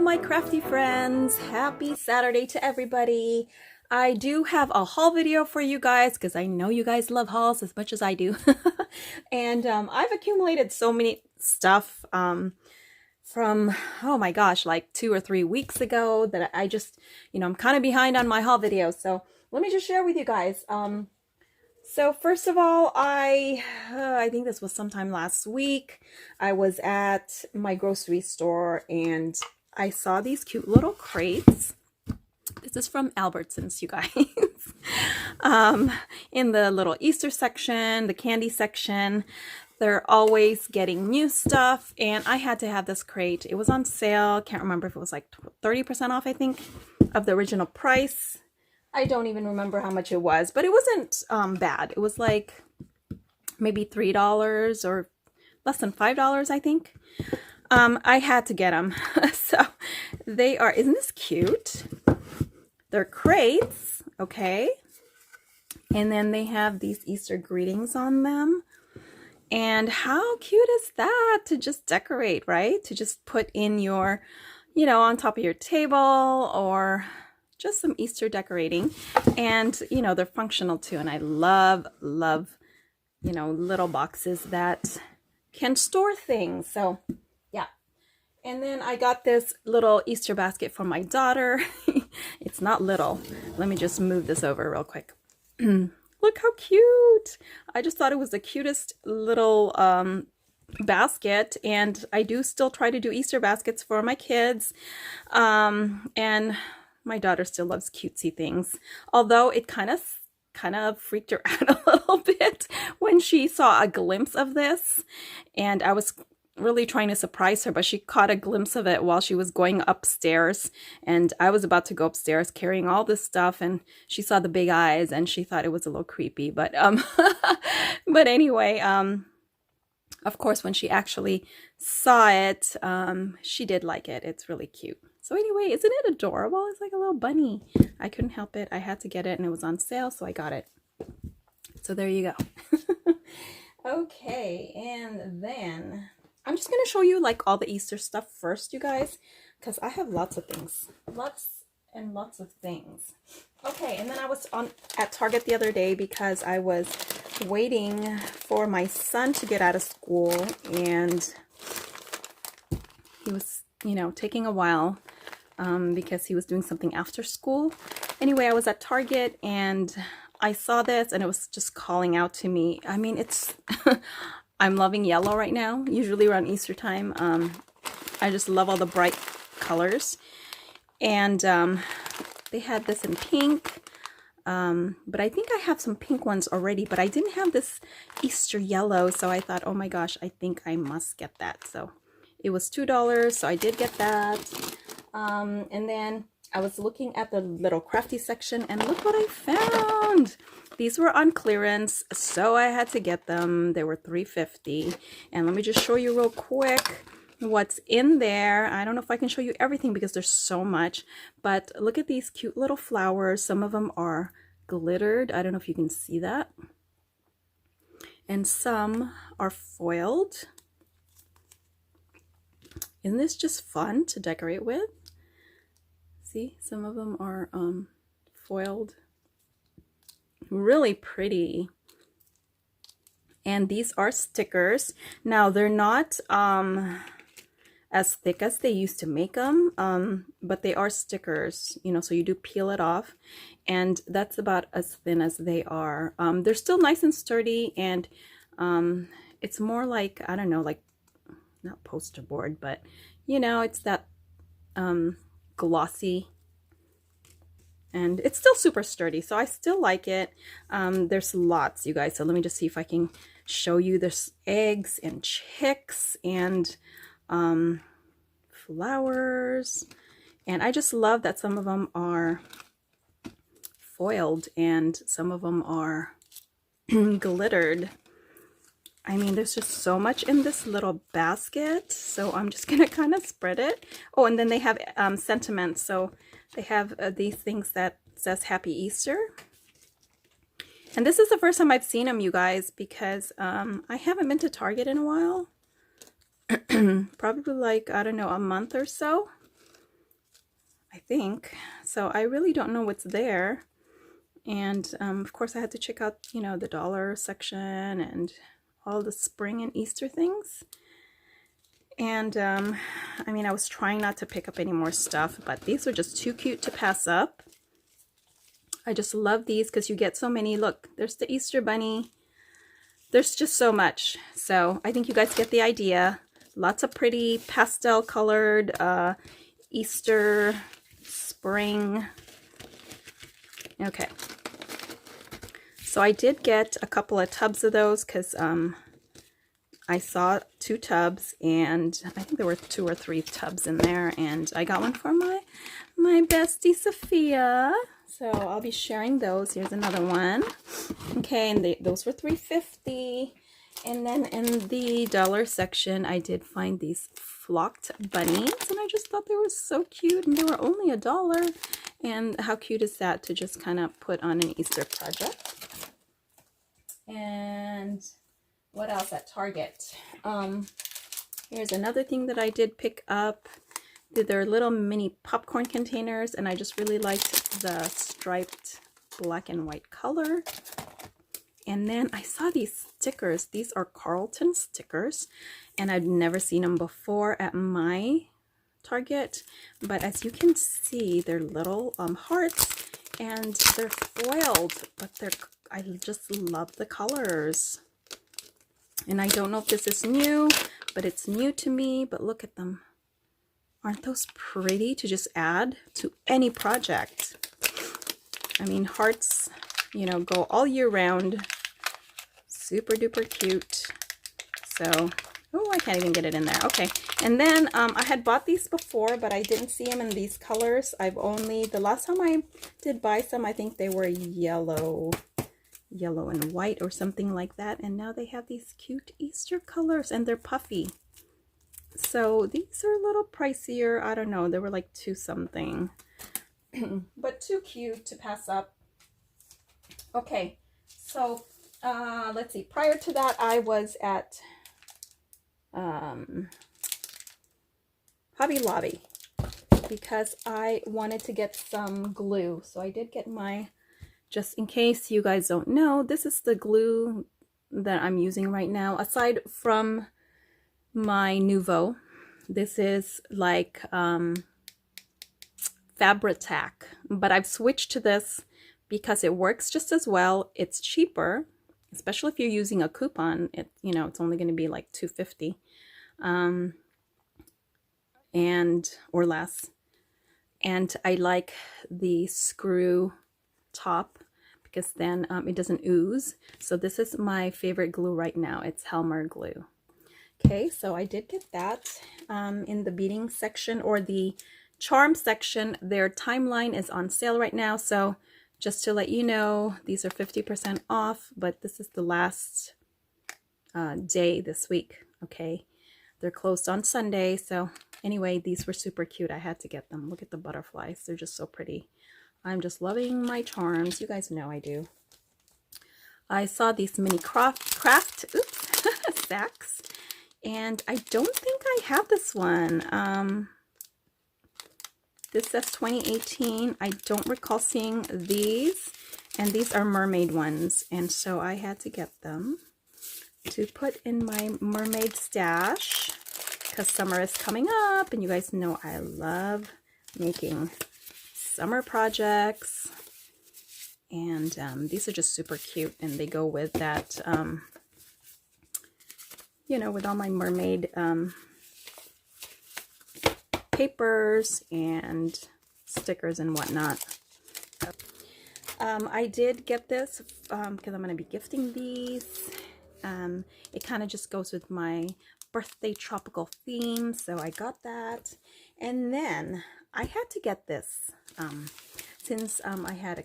my crafty friends. Happy Saturday to everybody. I do have a haul video for you guys because I know you guys love hauls as much as I do. And I've accumulated so many stuff from, oh my gosh, like 2 or 3 weeks ago that I just, I'm kind of behind on my haul videos. So let me just share with you guys. So first of all, I think this was sometime last week. I was at my grocery store and I saw these cute little crates. This is from Albertsons, you guys. In the little Easter section, the candy section, they're always getting new stuff, and I had to have this crate. It was on sale. Can't remember if it was like 30% off, I think, of the original price. I don't even remember how much it was, but it wasn't bad. It was like maybe $3 or less than $5, I think. I had to get them. So they are, isn't this cute? They're crates, okay? And then they have these Easter greetings on them. And how cute is that to just decorate, right? To just put in your, on top of your table or just some Easter decorating. And, they're functional too. And I love, little boxes that can store things. So, yeah. And then I got this little Easter basket for my daughter. It's not little. Let me just move this over real quick. Look how cute. I just thought it was the cutest little basket, and I do still try to do Easter baskets for my kids. And my daughter still loves cutesy things, although it kind of freaked her out a little bit when she saw a glimpse of this, and I was really trying to surprise her, but she caught a glimpse of it while she was going upstairs, and I was about to go upstairs carrying all this stuff, and she saw the big eyes and she thought it was a little creepy, but but anyway, of course, when she actually saw it, she did like it. It's really cute. So anyway, isn't it adorable? It's like a little bunny. I couldn't help it. I had to get it, and it was on sale, so I got it. So there you go. Okay, and then I'm just going to show you like all the Easter stuff first, you guys, because I have lots of things. Lots and lots of things. Okay, and then I was at Target the other day because I was waiting for my son to get out of school, and he was, taking a while because he was doing something after school. Anyway, I was at Target and I saw this and it was just calling out to me. I mean, it's... I'm loving yellow right now, usually around Easter time. I just love all the bright colors. And they had this in pink, but I think I have some pink ones already, but I didn't have this Easter yellow, so I thought, oh my gosh, I think I must get that. So it was $2, so I did get that. And then I was looking at the little crafty section, and look what I found. These were on clearance, so I had to get them. They were $3.50. And let me just show you real quick what's in there. I don't know if I can show you everything because there's so much, but look at these cute little flowers. Some of them are glittered. I don't know if you can see that. And some are foiled. Isn't this just fun to decorate with? See, some of them are foiled. Really pretty. And these are stickers. Now they're not as thick as they used to make them, but they are stickers, so you do peel it off, and that's about as thin as they are. They're still nice and sturdy, and it's more like, I don't know, like not poster board, but it's that glossy. And it's still super sturdy, so I still like it. There's lots, you guys, so let me just see if I can show you. There's eggs and chicks and flowers. And I just love that some of them are foiled and some of them are glittered. I mean, there's just so much in this little basket, so I'm just going to kind of spread it. Oh, and then they have sentiments, so they have these things that says Happy Easter. And this is the first time I've seen them, you guys, because I haven't been to Target in a while. Probably like, I don't know, a month or so. I think. So I really don't know what's there. And of course I had to check out, you know, the dollar section and all the spring and Easter things. And I mean, I was trying not to pick up any more stuff, but these are just too cute to pass up. I just love these because you get so many. Look, there's the Easter bunny. There's just so much. So I think you guys get the idea. Lots of pretty pastel colored Easter, spring. Okay. So I did get a couple of tubs of those because I saw 2 tubs, and I think there were 2 or 3 tubs in there, and I got one for my bestie Sophia. So I'll be sharing those. Here's another one. Okay, and those were $3.50. And then in the dollar section, I did find these flocked bunnies, and I just thought they were so cute, and they were only $1. And how cute is that to just kind of put on an Easter project? And what else at Target? Here's another thing that I did pick up. They're little mini popcorn containers, and I just really liked the striped black and white color. And then I saw these stickers. These are Carlton stickers, and I'd never seen them before at my Target. But as you can see, they're little hearts, and they're foiled, but I just love the colors. And I don't know if this is new, but it's new to me. But look at them. Aren't those pretty to just add to any project? I mean, hearts, you know, go all year round. Super duper cute. So, oh, I can't even get it in there. Okay. And then I had bought these before, but I didn't see them in these colors. The last time I did buy some, I think they were yellow and white or something like that. And now they have these cute Easter colors, and they're puffy. So these are a little pricier. I don't know. They were like $2 something, but too cute to pass up. Okay. So let's see. Prior to that, I was at Hobby Lobby because I wanted to get some glue. So I did get just in case you guys don't know, this is the glue that I'm using right now. Aside from my Nouveau, this is like Fabri-Tac, but I've switched to this because it works just as well. It's cheaper, especially if you're using a coupon. You know, it's only going to be like $2.50 and or less. And I like the screw top because then it doesn't ooze. So this is my favorite glue right now. It's Helmer Glue. Okay, so I did get that in the beading section or the charm section. Their timeline is on sale right now. So just to let you know, these are 50% off, but this is the last day this week. Okay, they're closed on Sunday. So anyway, these were super cute. I had to get them. Look at the butterflies. They're just so pretty. I'm just loving my charms. You guys know I do. I saw these mini craft sacks, and I don't think I have this one. This says 2018. I don't recall seeing these, and these are mermaid ones, and so I had to get them to put in my mermaid stash because summer is coming up, and you guys know I love making summer projects. And these are just super cute, and they go with that, you know, with all my mermaid papers and stickers and whatnot. I did get this because I'm going to be gifting these. It kind of just goes with my birthday tropical theme, so I got that. And then I had to get this since I had a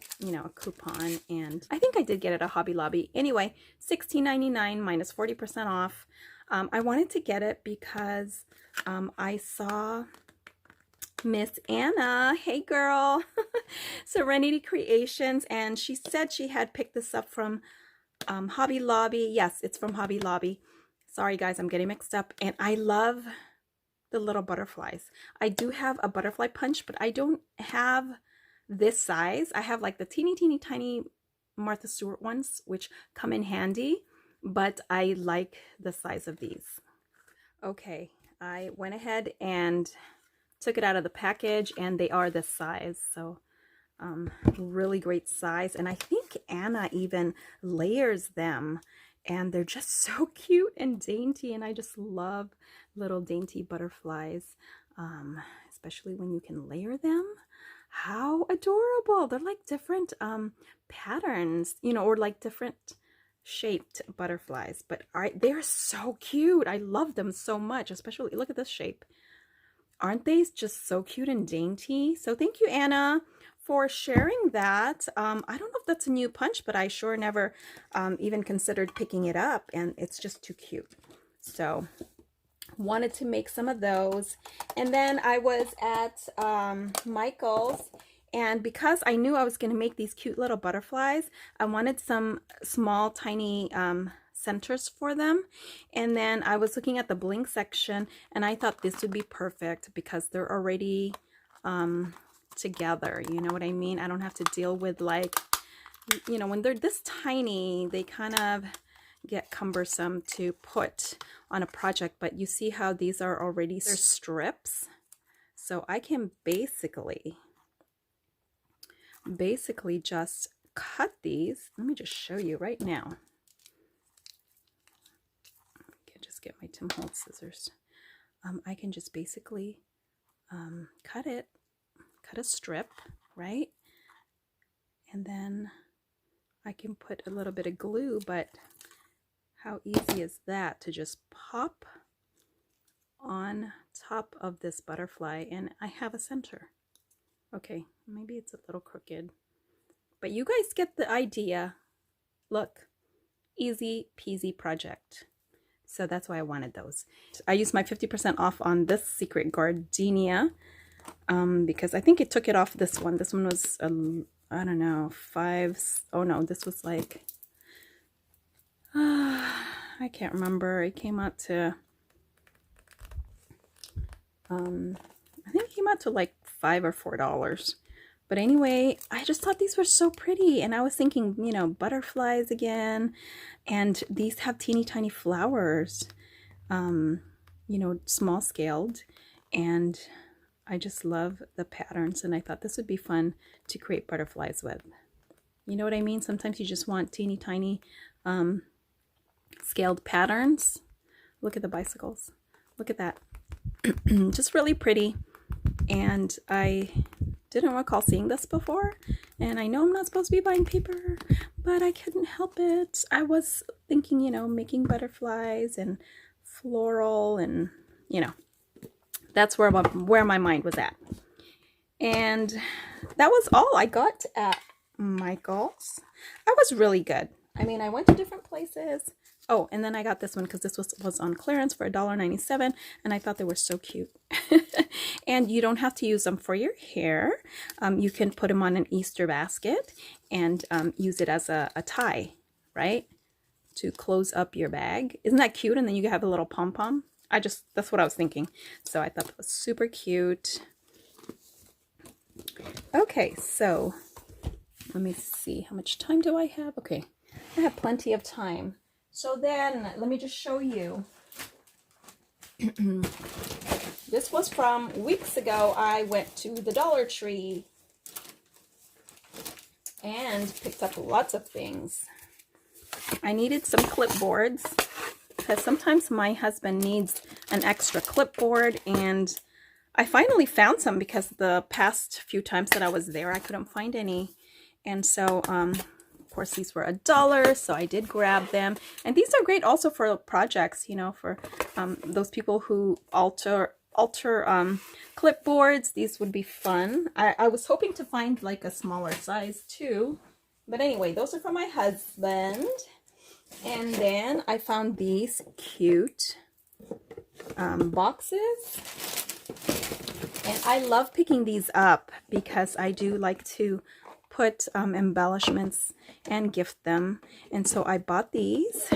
coupon, and I think I did get it at Hobby Lobby. Anyway, $16.99 minus 40% off. I wanted to get it because I saw Miss Anna, hey girl, Serenity Creations, and she said she had picked this up from Hobby Lobby. Yes, it's from Hobby Lobby. Sorry guys, I'm getting mixed up. And I love the little butterflies. I do have a butterfly punch, but I don't have this size. I have like the teeny tiny Martha Stewart ones, which come in handy, but I like the size of these. Okay, I went ahead and took it out of the package, and they are this size, so really great size. And I think Anna even layers them, and they're just so cute and dainty, and I just love little dainty butterflies, especially when you can layer them. How adorable! They're like different patterns, you know, or like different shaped butterflies, but they're so cute. I love them so much, especially look at this shape. Aren't they just so cute and dainty? So thank you, Anna, for sharing that. I don't know if that's a new punch, but I sure never even considered picking it up, and it's just too cute. So wanted to make some of those. And then I was at Michael's, and because I knew I was going to make these cute little butterflies, I wanted some small tiny centers for them. And then I was looking at the bling section, and I thought this would be perfect because they're already together, you know what I mean? I don't have to deal with, like, you know, when they're this tiny, they kind of get cumbersome to put on a project. But you see how these are already, they're strips, so I can basically just cut these. Let me just show you right now. Get my Tim Holtz scissors. I can just basically cut a strip, right? And then I can put a little bit of glue, but how easy is that to just pop on top of this butterfly, and I have a center. Okay, maybe it's a little crooked, but you guys get the idea. Look, easy peasy project. So that's why I wanted those. I used my 50% off on this secret gardenia because I think it took it off this one. This one was, I don't know, oh no, this was like, I can't remember. It came out to, I think it came out to like $5 or $4. But anyway, I just thought these were so pretty, and I was thinking, you know, butterflies again, and these have teeny tiny flowers, you know, small scaled, and I just love the patterns, and I thought this would be fun to create butterflies with. You know what I mean? Sometimes you just want teeny tiny scaled patterns. Look at the bicycles. Look at that. Just really pretty, and I didn't recall seeing this before, and I know I'm not supposed to be buying paper, but I couldn't help it. I was thinking, you know, making butterflies and floral, and you know, that's where my mind was at. And that was all I got at Michael's. I was really good. I mean, I went to different places. Oh, and then I got this one because this was on clearance for $1.97, and I thought they were so cute. And you don't have to use them for your hair. You can put them on an Easter basket and use it as a tie, right? To close up your bag. Isn't that cute? And then you have a little pom-pom. That's what I was thinking. So I thought that was super cute. Okay, so let me see. How much time do I have? Okay, I have plenty of time. So then, let me just show you. This was from weeks ago. I went to the Dollar Tree and picked up lots of things. I needed some clipboards because sometimes my husband needs an extra clipboard, and I finally found some because the past few times that I was there, I couldn't find any. And so, of course, these were $1, so I did grab them. And these are great also for projects, you know, for those people who alter clipboards. These would be fun. I was hoping to find like a smaller size too. But anyway, those are for my husband. And then I found these cute boxes. And I love picking these up because I do like to put embellishments and gift them. And so I bought these,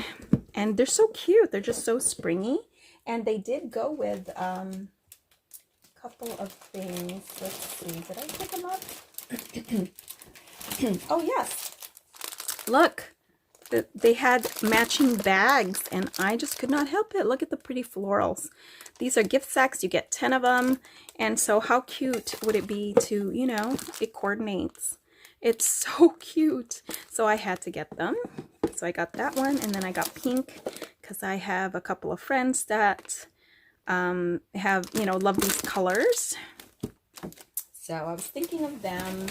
and they're so cute. They're just so springy, and they did go with couple of things. Let's see. Did I pick them up? Oh, yes. Look. They had matching bags, and I just could not help it. Look at the pretty florals. These are gift sacks. You get 10 of them. And so how cute would it be to, you know, it coordinates. It's so cute. So I had to get them. So I got that one, and then I got pink because I have a couple of friends that have, you know, love these colors. So I was thinking of them.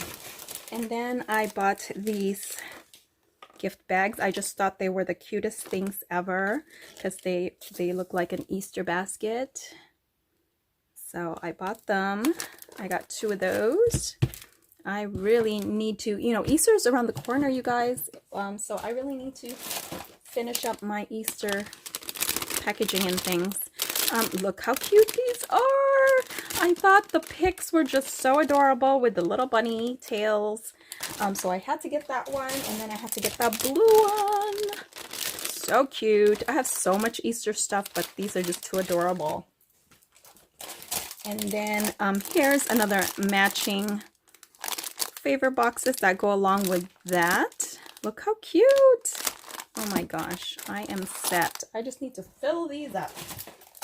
And then I bought these gift bags. I just thought they were the cutest things ever because they look like an Easter basket. So I bought them. I got 2 of those. I really need to, you know, Easter's around the corner, you guys. So I really need to finish up my Easter packaging and things. Look how cute these are. I thought the pics were just so adorable with the little bunny tails. So I had to get that one, and then I had to get that blue one. So cute. I have so much Easter stuff, but these are just too adorable. And then here's another matching favor boxes that go along with that. Look how cute. Oh my gosh, I am set. I just need to fill these up.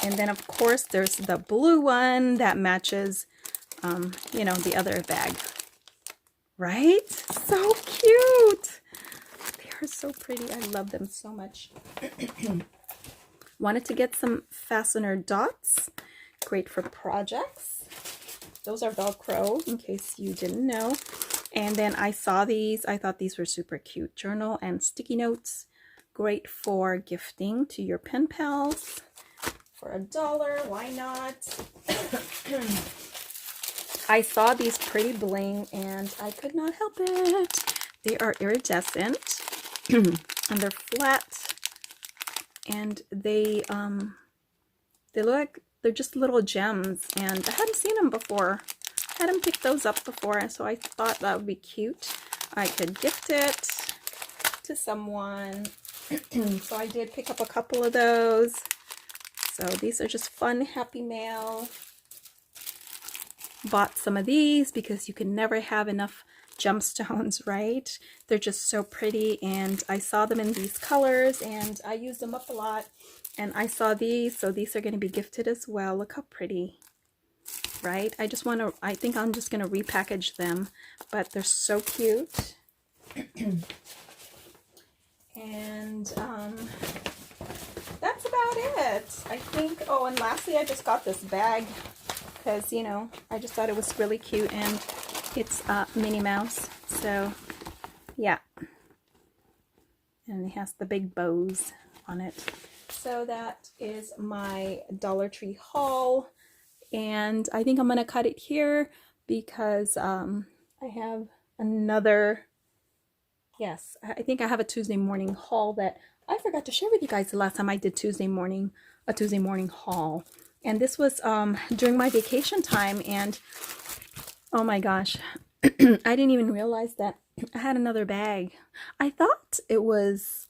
And then of course there's the blue one that matches, you know, the other bag. Right? So cute. They are so pretty. I love them so much. Wanted to get some Fastener Dots. Great for projects. Those are Velcro, in case you didn't know. And then I saw these. I thought these were super cute. Journal and sticky notes. Great for gifting to your pen pals. For $1, why not? I saw these pretty bling and I could not help it. They are iridescent and they're flat, and they look like they're just little gems, and I hadn't seen them before. I hadn't picked those up before, so I thought that would be cute. I could gift it to someone. So I did pick up a couple of those. So these are just fun happy mail. Bought some of these because you can never have enough gemstones, right? They're just so pretty, and I saw them in these colors and I use them up a lot, and I saw these, so these are going to be gifted as well. Look how pretty, right? I think I'm just going to repackage them, but they're so cute. And that's about it, I think. Oh, and lastly, I just got this bag because, you know, I just thought it was really cute, and it's Minnie Mouse. So, yeah. And it has the big bows on it. So that is my Dollar Tree haul. And I think I'm going to cut it here because I have another... Yes, I think I have a Tuesday morning haul that I forgot to share with you guys the last time I did a Tuesday morning haul. And this was during my vacation time, and oh my gosh, I didn't even realize that I had another bag. I thought I was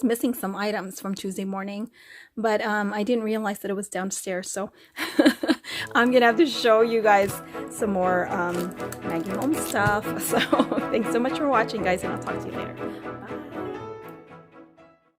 missing some items from Tuesday morning, but I didn't realize that it was downstairs. So I'm gonna have to show you guys some more Maggie Home stuff. So thanks so much for watching, guys, and I'll talk to you later. Bye.